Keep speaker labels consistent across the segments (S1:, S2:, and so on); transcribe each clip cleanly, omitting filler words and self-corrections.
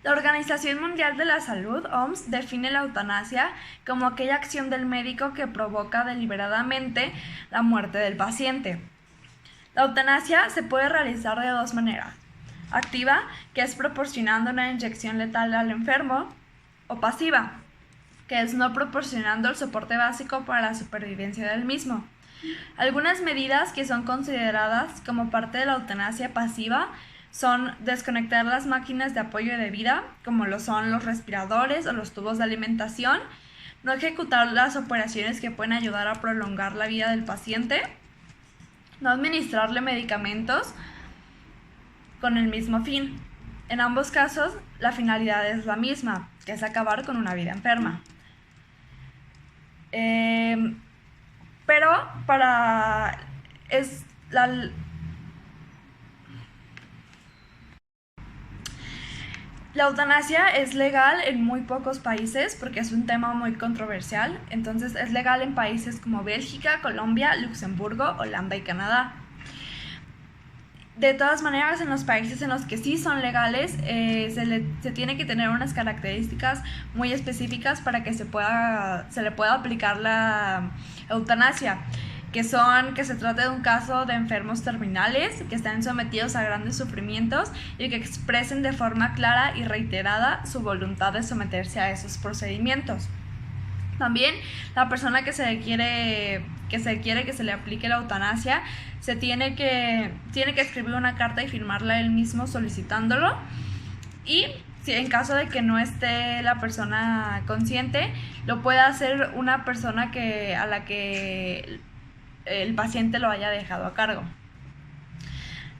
S1: La Organización Mundial de la Salud, OMS, define la eutanasia como aquella acción del médico que provoca deliberadamente la muerte del paciente. La eutanasia se puede realizar de dos maneras: activa, que es proporcionando una inyección letal al enfermo, o pasiva, que es no proporcionando el soporte básico para la supervivencia del mismo. Algunas medidas que son consideradas como parte de la eutanasia pasiva son desconectar las máquinas de apoyo de vida, como lo son los respiradores o los tubos de alimentación, no ejecutar las operaciones que pueden ayudar a prolongar la vida del paciente, no administrarle medicamentos con el mismo fin. En ambos casos, la finalidad es la misma, que es acabar con una vida enferma. Pero para la eutanasia es legal en muy pocos países porque es un tema muy controversial. Entonces es legal en países como Bélgica, Colombia, Luxemburgo, Holanda y Canadá. De todas maneras, en los países en los que sí son legales, se tiene que tener unas características muy específicas para que se le pueda aplicar la eutanasia, que son que se trate de un caso de enfermos terminales que estén sometidos a grandes sufrimientos y que expresen de forma clara y reiterada su voluntad de someterse a esos procedimientos. También la persona que se quiere que se le aplique la eutanasia tiene que escribir una carta y firmarla él mismo solicitándolo, y si en caso de que no esté la persona consciente, lo puede hacer una persona a la que el paciente lo haya dejado a cargo.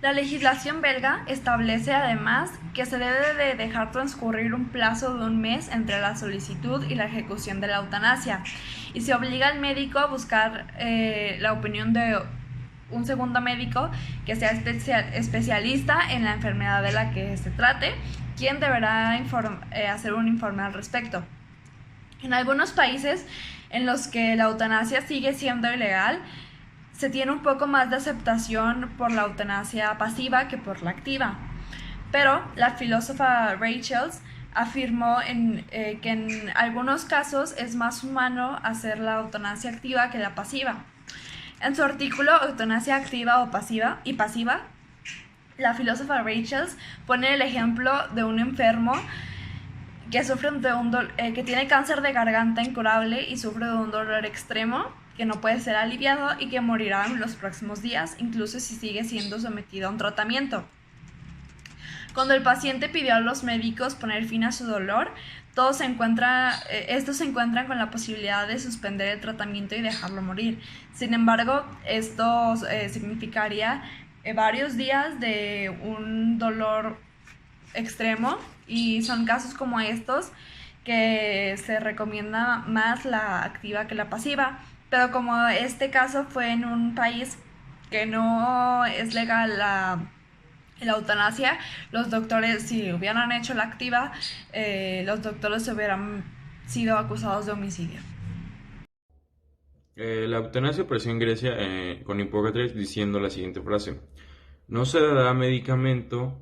S1: La legislación belga establece además que se debe de dejar transcurrir un plazo de un mes entre la solicitud y la ejecución de la eutanasia, y se obliga al médico a buscar la opinión de un segundo médico que sea especialista en la enfermedad de la que se trate, quien deberá hacer un informe al respecto. En algunos países en los que la eutanasia sigue siendo ilegal, se tiene un poco más de aceptación por la eutanasia pasiva que por la activa. Pero la filósofa Rachel afirmó que en algunos casos es más humano hacer la eutanasia activa que la pasiva. En su artículo Eutanasia activa o pasiva, la filósofa Rachel pone el ejemplo de un enfermo que sufre que tiene cáncer de garganta incurable y sufre de un dolor extremo que no puede ser aliviado y que morirá en los próximos días, incluso si sigue siendo sometido a un tratamiento. Cuando el paciente pidió a los médicos poner fin a su dolor, estos se encuentran con la posibilidad de suspender el tratamiento y dejarlo morir. Sin embargo, esto significaría varios días de un dolor extremo, y son casos como estos que se recomienda más la activa que la pasiva. Pero como este caso fue en un país que no es legal la eutanasia, los doctores, si hubieran hecho la activa, los doctores hubieran sido acusados de homicidio.
S2: La eutanasia apareció en Grecia con Hipócrates diciendo la siguiente frase: no se dará medicamento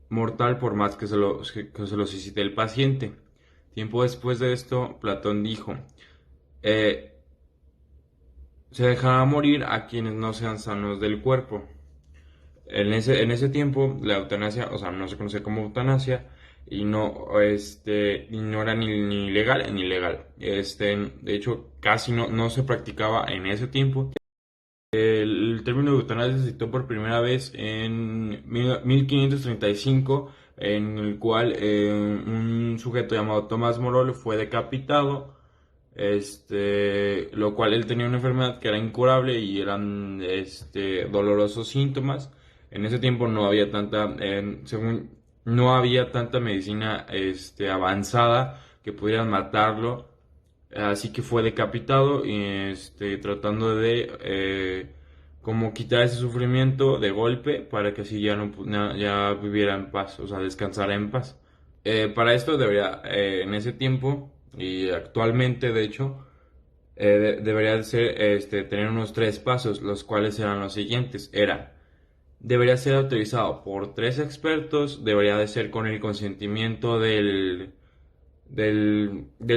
S2: mortal por más que que se lo solicite el paciente. Tiempo después de esto, Platón dijo: eh, se dejará morir a quienes no sean sanos del cuerpo. En ese tiempo, la eutanasia, o sea, no se conoce como eutanasia y no era ni legal ni ilegal. De hecho, casi no se practicaba en ese tiempo. El término de eutanasia se citó por primera vez en 1535, en el cual un sujeto llamado Tomás Morol fue decapitado, lo cual él tenía una enfermedad que era incurable y eran dolorosos síntomas. En ese tiempo no había no había tanta medicina avanzada que pudieran matarlo, así que fue decapitado y tratando de como quitar ese sufrimiento de golpe para que así ya viviera en paz, o sea, descansara en paz. Para esto debería, en ese tiempo y actualmente de hecho, debería ser tener unos tres pasos, los cuales eran los siguientes. Era debería ser autorizado por 3 expertos, debería de ser con el consentimiento del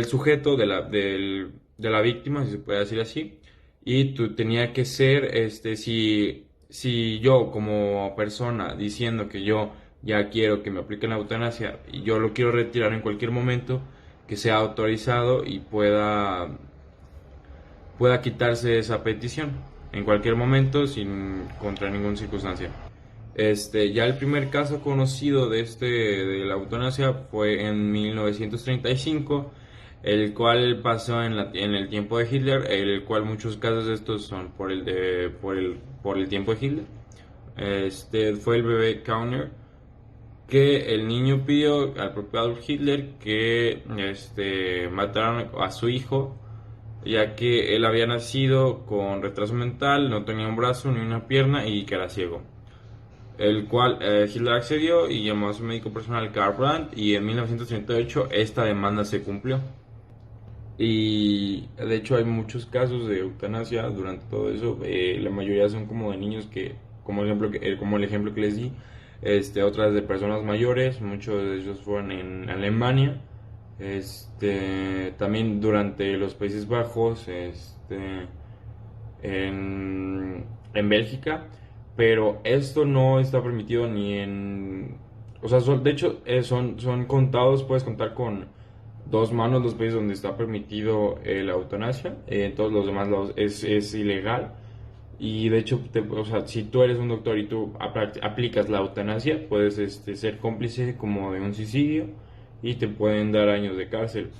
S2: sujeto, de la víctima, si se puede decir así, y tú tenía que ser, si yo como persona diciendo que yo ya quiero que me apliquen la eutanasia y yo lo quiero retirar en cualquier momento, que sea autorizado y pueda quitarse esa petición en cualquier momento sin contra ninguna circunstancia. Ya el primer caso conocido de la eutanasia fue en 1935, el cual pasó en el tiempo de Hitler, el cual muchos casos de estos son por el tiempo de Hitler. Fue el bebé Kauner, que el niño pidió al propio Adolf Hitler que mataran a su hijo, ya que él había nacido con retraso mental, no tenía un brazo ni una pierna y que era ciego. El cual Hitler accedió y llamó a su médico personal Karl Brandt, y en 1938 esta demanda se cumplió. Y de hecho hay muchos casos de eutanasia durante todo eso. La mayoría son como de niños que, como el ejemplo que les di, otras de personas mayores, muchos de ellos fueron en Alemania, también durante los Países Bajos, en Bélgica, pero esto no está permitido ni en... O sea, de hecho, son contados, puedes contar con dos manos los países donde está permitido la eutanasia, en todos los demás lados es ilegal. Y de hecho, o sea, si tú eres un doctor y tú aplicas la eutanasia, puedes ser cómplice como de un suicidio y te pueden dar años de cárcel.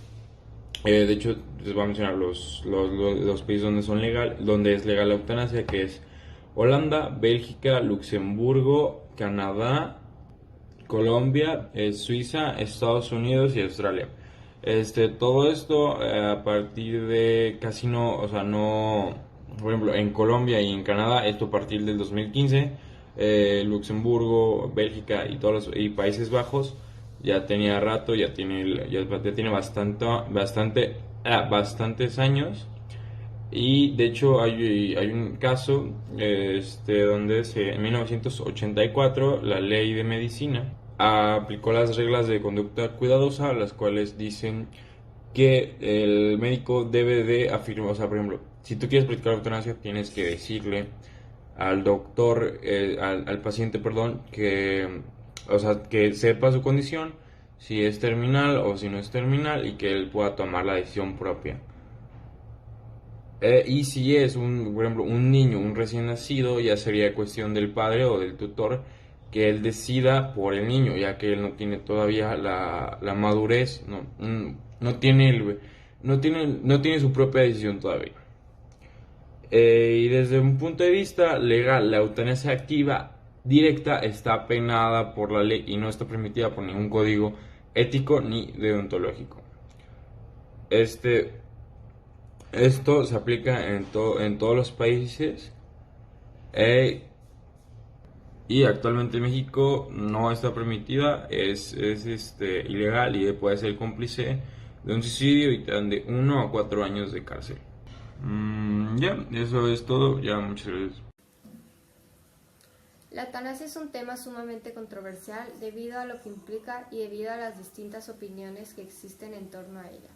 S2: De hecho, les voy a mencionar los países donde es legal la eutanasia, que es Holanda, Bélgica, Luxemburgo, Canadá, Colombia, Suiza, Estados Unidos y Australia. Todo esto a partir de casi no, o sea, no, por ejemplo, en Colombia y en Canadá, esto a partir del 2015, Luxemburgo, Bélgica y Países Bajos ya tenía rato, ya tiene bastantes años. Y de hecho hay un caso donde en 1984 la ley de medicina aplicó las reglas de conducta cuidadosa, las cuales dicen que el médico debe de afirmar, o sea, por ejemplo, si tú quieres practicar eutanasia, tienes que decirle al doctor, al paciente, perdón, o sea, que sepa su condición, si es terminal o si no es terminal, y que él pueda tomar la decisión propia. Y si es por ejemplo, un niño, un recién nacido, ya sería cuestión del padre o del tutor que él decida por el niño, ya que él no tiene todavía la madurez, no tiene su propia decisión todavía. Y desde un punto de vista legal, la eutanasia activa directa está penada por la ley y no está permitida por ningún código ético ni deontológico. Esto se aplica en todos los países, eh, y actualmente en México no está permitida, es ilegal y puede ser cómplice de un suicidio y te dan de 1 a 4 años de cárcel. Ya, eso es todo, ya muchas gracias.
S3: La eutanasia es un tema sumamente controversial debido a lo que implica y debido a las distintas opiniones que existen en torno a ella,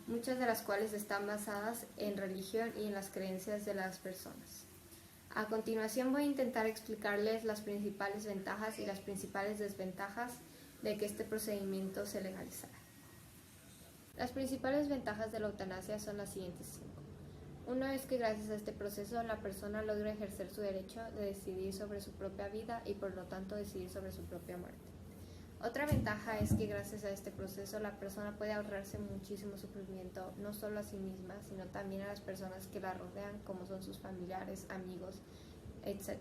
S3: muchas de las cuales están basadas en religión y en las creencias de las personas. A continuación voy a intentar explicarles las principales ventajas y las principales desventajas de que este procedimiento se legalizara. Las principales ventajas de la eutanasia son las siguientes 5. Uno es que gracias a este proceso la persona logra ejercer su derecho de decidir sobre su propia vida y por lo tanto decidir sobre su propia muerte. Otra ventaja es que gracias a este proceso la persona puede ahorrarse muchísimo sufrimiento, no solo a sí misma, sino también a las personas que la rodean, como son sus familiares, amigos, etc.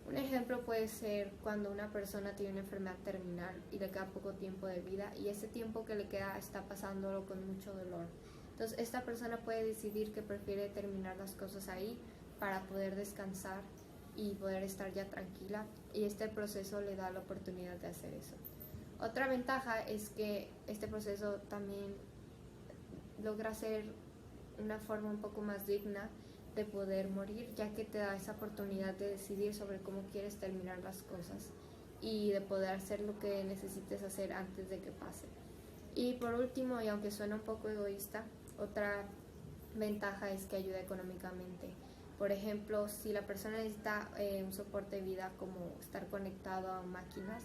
S3: Un ejemplo puede ser cuando una persona tiene una enfermedad terminal y le queda poco tiempo de vida y ese tiempo que le queda está pasándolo con mucho dolor. Entonces esta persona puede decidir que prefiere terminar las cosas ahí para poder descansar y poder estar ya tranquila, y este proceso le da la oportunidad de hacer eso. Otra ventaja es que este proceso también logra ser una forma un poco más digna de poder morir, ya que te da esa oportunidad de decidir sobre cómo quieres terminar las cosas y de poder hacer lo que necesites hacer antes de que pase. Y por último, y aunque suena un poco egoísta, otra ventaja es que ayuda económicamente. Por ejemplo, si la persona necesita un soporte de vida como estar conectado a máquinas,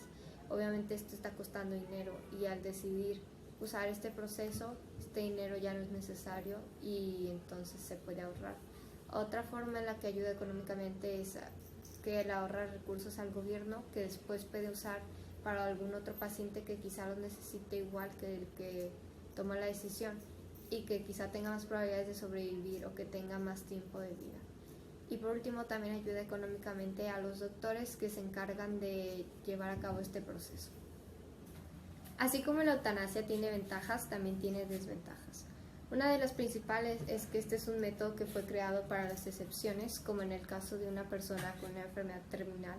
S3: obviamente esto está costando dinero, y al decidir usar este proceso, este dinero ya no es necesario y entonces se puede ahorrar. Otra forma en la que ayuda económicamente es que le ahorra recursos al gobierno, que después puede usar para algún otro paciente que quizá lo necesite igual que el que toma la decisión y que quizá tenga más probabilidades de sobrevivir o que tenga más tiempo de vida. Y por último, también ayuda económicamente a los doctores que se encargan de llevar a cabo este proceso. Así como la eutanasia tiene ventajas, también tiene desventajas. Una de las principales es que este es un método que fue creado para las excepciones, como en el caso de una persona con una enfermedad terminal,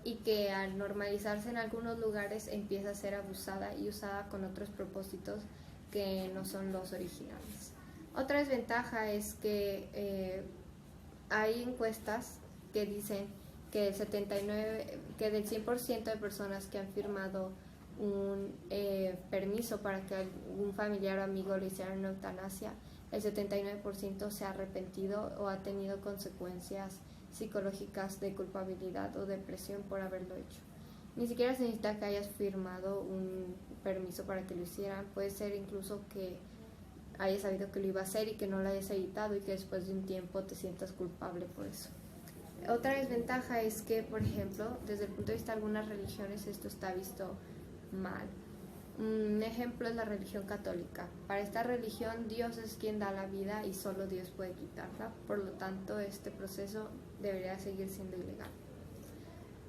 S3: y que al normalizarse en algunos lugares empieza a ser abusada y usada con otros propósitos que no son los originales. Otra desventaja es que hay encuestas que dicen que del 100% de personas que han firmado un permiso para que algún familiar o amigo le hiciera una eutanasia, el 79% se ha arrepentido o ha tenido consecuencias psicológicas de culpabilidad o depresión por haberlo hecho. Ni siquiera se necesita que hayas firmado un permiso para que lo hicieran, puede ser incluso que hayas sabido que lo iba a hacer y que no lo hayas evitado y que después de un tiempo te sientas culpable por eso. Otra desventaja es que, por ejemplo, desde el punto de vista de algunas religiones esto está visto mal. Un ejemplo es la religión católica. Para esta religión Dios es quien da la vida y solo Dios puede quitarla, por lo tanto este proceso debería seguir siendo ilegal.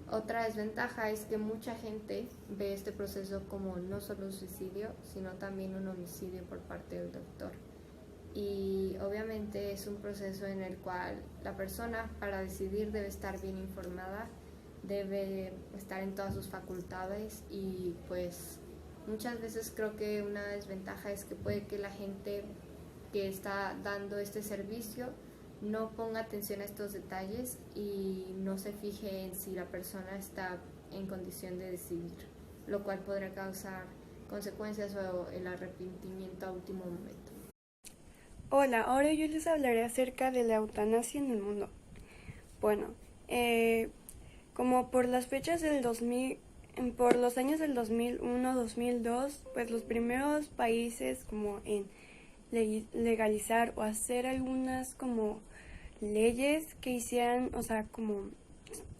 S3: Otra desventaja es que mucha gente ve este proceso como no solo un suicidio, sino también un homicidio por parte del doctor. Y obviamente es un proceso en el cual la persona, para decidir, debe estar bien informada, debe estar en todas sus facultades, y pues muchas veces creo que una desventaja es que puede que la gente que está dando este servicio no ponga atención a estos detalles y no se fije en si la persona está en condición de decidir, lo cual podría causar consecuencias o el arrepentimiento a último momento.
S4: Hola, ahora yo les hablaré acerca de la eutanasia en el mundo. Bueno, como por las fechas del 2000, por los años del 2001, 2002, pues los primeros países como en legalizar o hacer algunas como leyes que hicieran, o sea, como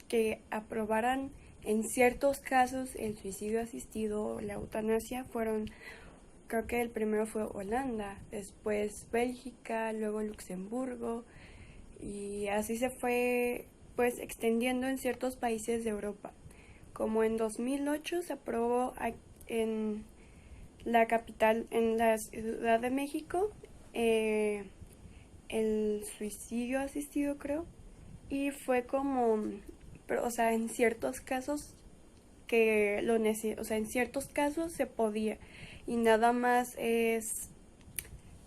S4: que aprobaran en ciertos casos el suicidio asistido o la eutanasia fueron, creo que el primero fue Holanda, después Bélgica, luego Luxemburgo, y así se fue pues extendiendo en ciertos países de Europa. Como en 2008 se aprobó en la capital, en la Ciudad de México, el suicidio asistido, creo, y fue como, pero, o sea, en ciertos casos que o sea, en ciertos casos se podía, y nada más es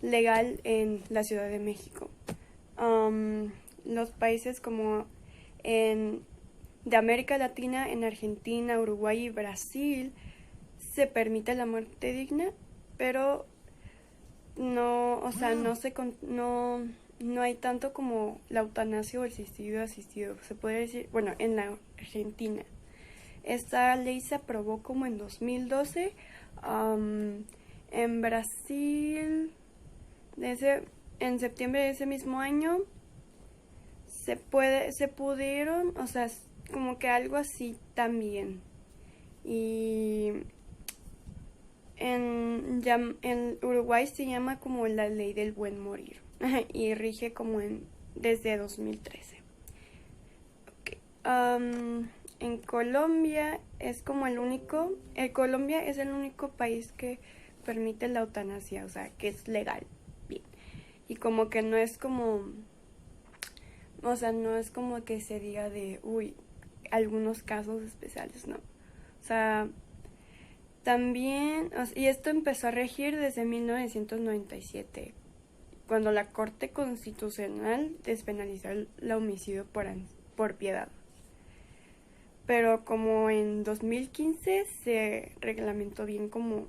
S4: legal en la Ciudad de México. Los países como de América Latina, en Argentina, Uruguay y Brasil, se permite la muerte digna, pero no, o sea, no hay tanto como la eutanasia o el suicidio asistido. Se puede decir, bueno, en la Argentina. Esta ley se aprobó como en 2012. En Brasil, en septiembre de ese mismo año, se pudieron, o sea, como que algo así también. Y en Uruguay se llama como la ley del buen morir y rige como desde 2013. Okay. En Colombia es como Colombia es el único país que permite la eutanasia, o sea, que es legal, bien. Y como que no es como, o sea, no es como que se diga de, algunos casos especiales, no. O sea, también, y esto empezó a regir desde 1997. cuando la Corte Constitucional despenalizó el homicidio por piedad. Pero como en 2015 se reglamentó bien como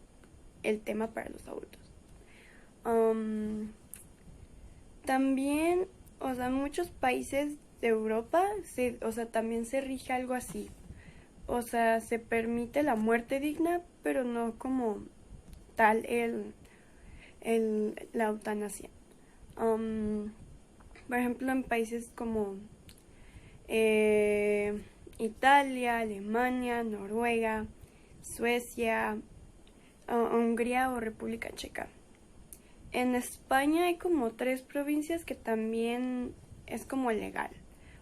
S4: el tema para los adultos. También, o sea, en muchos países de Europa, también se rige algo así. O sea, se permite la muerte digna, pero no como tal la eutanasia. Por ejemplo, en países como Italia, Alemania, Noruega, Suecia, Hungría o República Checa. En España hay como 3 provincias que también es como legal.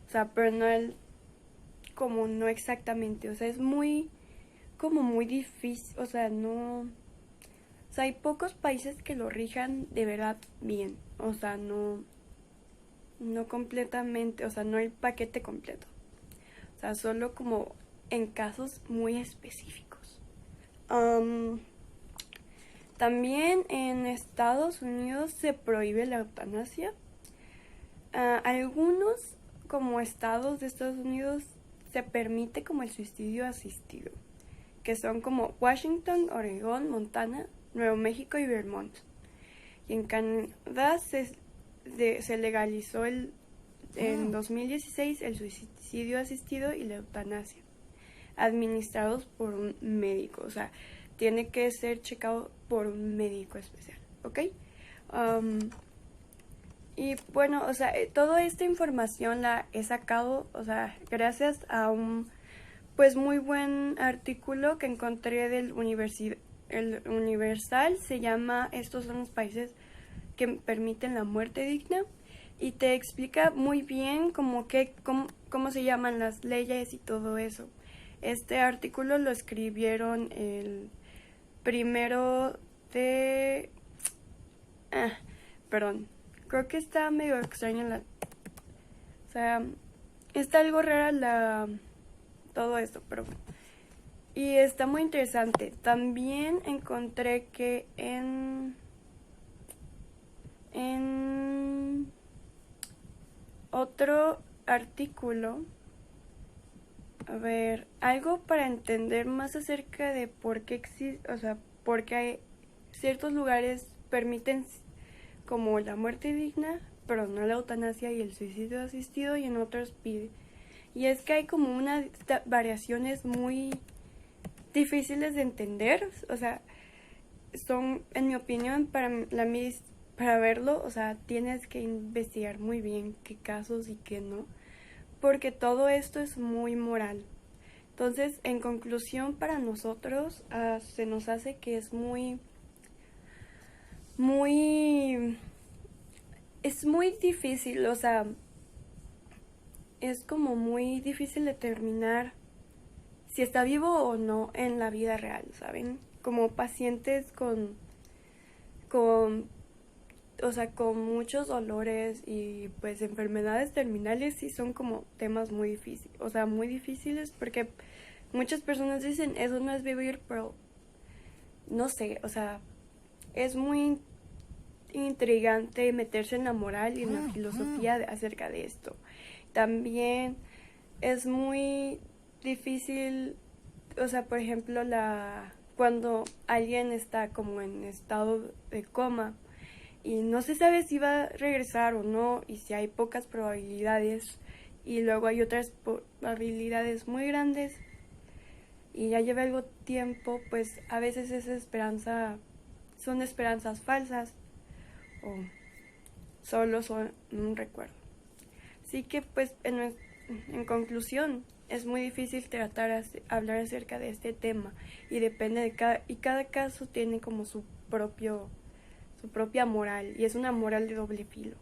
S4: O sea, pero no exactamente. O sea, es muy difícil. O sea, hay pocos países que lo rijan de verdad bien. O sea, no completamente. O sea, no el paquete completo. O sea, solo como en casos muy específicos. También en Estados Unidos se prohíbe la eutanasia. Algunos como estados de Estados Unidos se permite como el suicidio asistido, que son como Washington, Oregón, Montana, Nuevo México y Vermont. Y en Canadá se legalizó en 2016 el suicidio asistido y la eutanasia, administrados por un médico. O sea, tiene que ser checado por un médico especial, ¿ok? Y bueno, o sea, toda esta información la he sacado, o sea, gracias a un pues muy buen artículo que encontré del el Universal. Se llama Estos son los países que permiten la muerte digna, y te explica muy bien cómo se llaman las leyes y todo eso. Este artículo lo escribieron el 1 de... perdón. Creo que está medio extraño o sea, está algo rara todo esto, pero bueno. Y está muy interesante. También encontré que en otro artículo, a ver, algo para entender más acerca de por qué existe, o sea, por qué hay ciertos lugares permiten como la muerte digna, pero no la eutanasia y el suicidio asistido, y en otros pide. Y es que hay como unas variaciones muy difíciles de entender. O sea, son, en mi opinión, para verlo, o sea, tienes que investigar muy bien qué casos y qué no, porque todo esto es muy moral. Entonces, en conclusión, para nosotros se nos hace que es es muy difícil, o sea, es como muy difícil determinar si está vivo o no en la vida real, ¿saben? Como pacientes con muchos dolores y pues enfermedades terminales, sí son como temas muy difíciles, o sea, muy difíciles, porque muchas personas dicen, eso no es vivir, pero no sé, o sea, es muy intrigante meterse en la moral y en la filosofía acerca de esto. También es muy difícil, o sea, por ejemplo, cuando alguien está como en estado de coma y no se sabe si va a regresar o no, y si hay pocas probabilidades y luego hay otras probabilidades muy grandes y ya lleva algo tiempo, pues a veces son esperanzas falsas o solo son un recuerdo. Así que pues en conclusión, es muy difícil hablar acerca de este tema, y depende de cada caso tiene como su propia moral, y es una moral de doble filo.